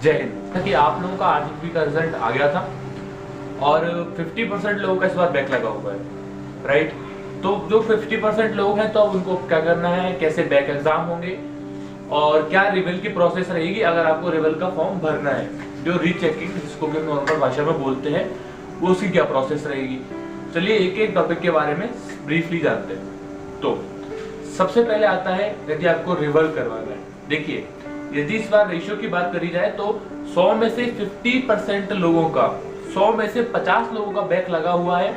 जय हिंद। कि आप लोगों का आरजीपी का रिजल्ट आ गया था और 50% लोगों का इस बार बैक लगा हुआ है, राइट। तो जो 50% लोग हैं तो अब उनको क्या करना है, कैसे बैक एग्जाम होंगे और क्या रिवल की प्रोसेस रहेगी अगर आपको रिवल का फॉर्म भरना है, जो रीचेकिंग जिसको कि नॉर्मल भाषा में बोलते हैं, वो उसकी क्या प्रोसेस रहेगी। चलिए एक एक टॉपिक के बारे में ब्रीफली जानते हैं। तो सबसे पहले आता है यदि आपको रिवल करवाना है। देखिए, यदि इस बार रेशियो की बात करी जाए तो 100 में से 50% लोगों का, 100 में से 50 लोगों का बैक लगा हुआ है।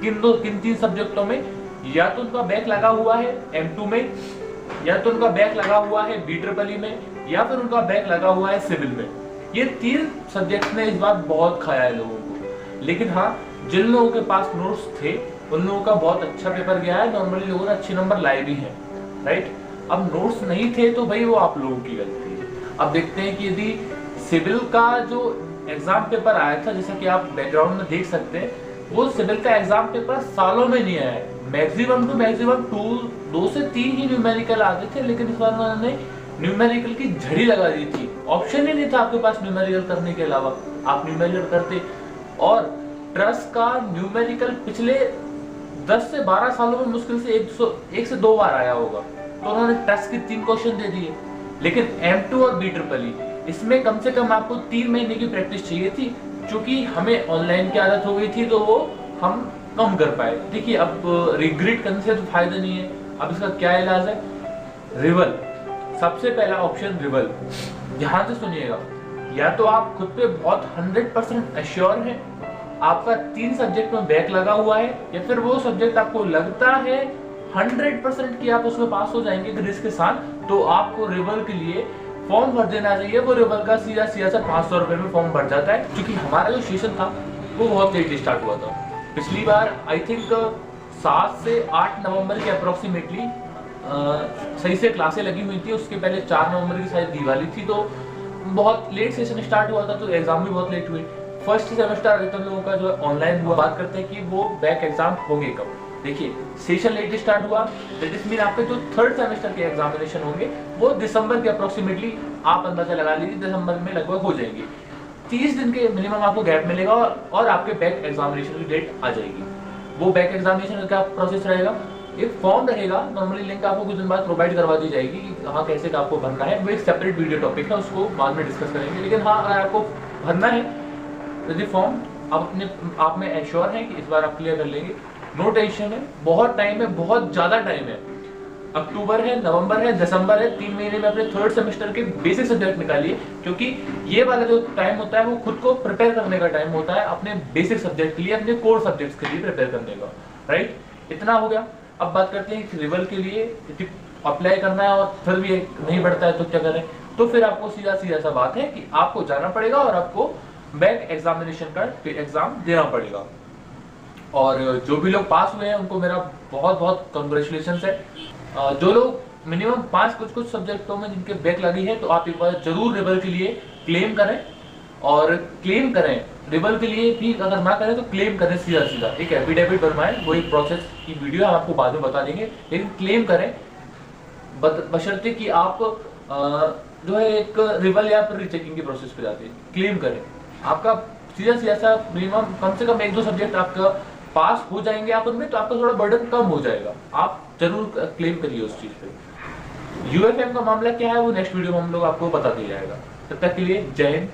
किन तीन सब्जेक्टों में? या तो उनका बैक लगा हुआ है M2 में, या तो उनका बैक लगा हुआ है BEE में, या फिर उनका बैक लगा हुआ है सिविल में। ये तीन सब्जेक्ट ने इस बार बहुत खाया है लोगों को। लेकिन हाँ, जिन लोगों के पास नोट्स थे उन लोगों का बहुत अच्छा पेपर गया है, नॉर्मली लोगों ने अच्छे नंबर लाए भी हैं, राइट। अब नोट्स नहीं थे तो भाई वो आप लोगों की गलती है। अब देखते हैं कि यदि सिविल का जो एग्जाम पेपर आया था, जैसा कि आप बैकग्राउंड में देख सकते हैं, वो सिविल का एग्जाम पेपर सालों में नहीं आया है। मैक्सिमम टू मैक्सिमम 2 से 3 ही न्यूमेरिकल आते थे, लेकिन इस बार उन्होंने न्यूमेरिकल की झड़ी लगा दी थी। ऑप्शन ही नहीं था आपके पास न्यूमेरिकल करने के अलावा, आप न्यूमेरिकल करते। और ट्रस्ट का न्यूमेरिकल पिछले 10 से 12 सालों में मुश्किल से 1 से 2 बार आया होगा, तो उन्होंने ट्रस्ट के 3 क्वेश्चन दे दिए। लेकिन M2 और BEE इसमें कम से कम आपको 3 महीने की प्रैक्टिस चाहिए थी, क्योंकि हमें ऑनलाइन की आदत हो गई थी तो वो हम कम कर पाए। देखिए, अब रिग्रेट करने से तो फायदा नहीं है। अब इसका क्या इलाज है? रिवल, सबसे पहला ऑप्शन रिवल। ध्यान से सुनिएगा, या तो आप खुद पे बहुत 100% एश्योर हैं, आपका 3 सब्जेक्ट में बैक लगा हुआ है, या फिर वो सब्जेक्ट आपको लगता है 100% कि आप उसमें पास हो जाएंगे ग्रेस के साथ, तो आपको रिवल के लिए फॉर्म भर देना चाहिए। वो रिवल का सीधा से 500 रुपए में फॉर्म भर जाता है, क्योंकि हमारा जो सेशन था वो बहुत लेट स्टार्ट हुआ था। पिछली बार आई थिंक 7 से 8 नवंबर के अप्रोक्सीमेटली सही से क्लासें लगी हुई थी। उसके पहले 4 नवंबर की शायद दिवाली थी, तो बहुत लेट सेशन स्टार्ट हुआ था, तो एग्जाम भी बहुत लेट हुए। फर्स्ट सेमेस्टर अधिकतर लोगों का जो है ऑनलाइन हुआ। बात करते हैं कि वो बैक एग्जाम होंगे कब। देखिए, सेशन लेट स्टार्ट हुआ, दैट इज मीन आपके जो 3rd सेमेस्टर के एग्जामिनेशन होंगे वो दिसंबर के अप्रोक्सीमेटली, आप अंदाजा लगा लीजिए, दिसंबर में लगभग हो जाएंगे। 30 दिन के मिनिमम आपको गैप मिलेगा और आपके बैक एग्जामिनेशन की डेट आ जाएगी। वो बैक एग्जामिनेशन का प्रोसेस रहेगा, एक फॉर्म रहेगा, नॉर्मली लिंक आपको कुछ दिन बाद प्रोवाइड करवा दी जाएगी कि कहाँ कैसे का आपको भरना है। वो एक सेपरेट वीडियो टॉपिक है, उसको बाद में डिस्कस करेंगे। लेकिन हाँ, अगर आपको भरना है यदि फॉर्म, आप में एश्योर है कि इस बार आप क्लियर कर लेंगे, नो टेंशन है। बहुत टाइम है, बहुत ज्यादा टाइम है। अक्टूबर है, नवंबर है, दिसंबर है, 3 महीने में अपने 3rd सेमेस्टर के बेसिक सब्जेक्ट निकालिए, क्योंकि ये वाला जो टाइम होता है वो खुद को प्रिपेयर करने का टाइम होता है, अपने बेसिक सब्जेक्ट के लिए, अपने कोर सब्जेक्ट्स के लिए प्रिपेयर करने का, राइट। इतना हो गया। अब बात करते हैं कि रिवल के लिए अप्लाई करना है और फिर भी नहीं बढ़ता है तो क्या करें। तो फिर आपको सीधा सा बात है कि आपको जाना पड़ेगा और आपको बैक एग्जामिनेशन का एग्जाम देना पड़ेगा। और जो भी लोग पास हुए हैं उनको मेरा बहुत बहुत कंग्रेचुलेशन है। जो लोग मिनिमम 5 कुछ सब्जेक्टों में जिनके बैक लगी है, तो आप एक बार जरूर रिवल के लिए क्लेम करें। और क्लेम करें रिवल के लिए भी, अगर ना करें तो क्लेम करें सीधा एक एफिडेविट बनवाएं। वो एक प्रोसेस की वीडियो हम आपको बाद में बता देंगे, लेकिन क्लेम करें बशर्ते कि आप जो है एक रिवल या फिर रीचेकिंग की प्रोसेस पे जाते हैं। क्लेम करें, आपका सीधा सा मिनिमम कम से कम 1-2 सब्जेक्ट आपका पास हो जाएंगे आप उनमें, तो आपका थोड़ा बर्डन कम हो जाएगा। आप जरूर क्लेम करिए उस चीज पे। UFM का मामला क्या है वो नेक्स्ट वीडियो में हम लोग आपको बता दिया जाएगा। तब तक के लिए जय हिंद।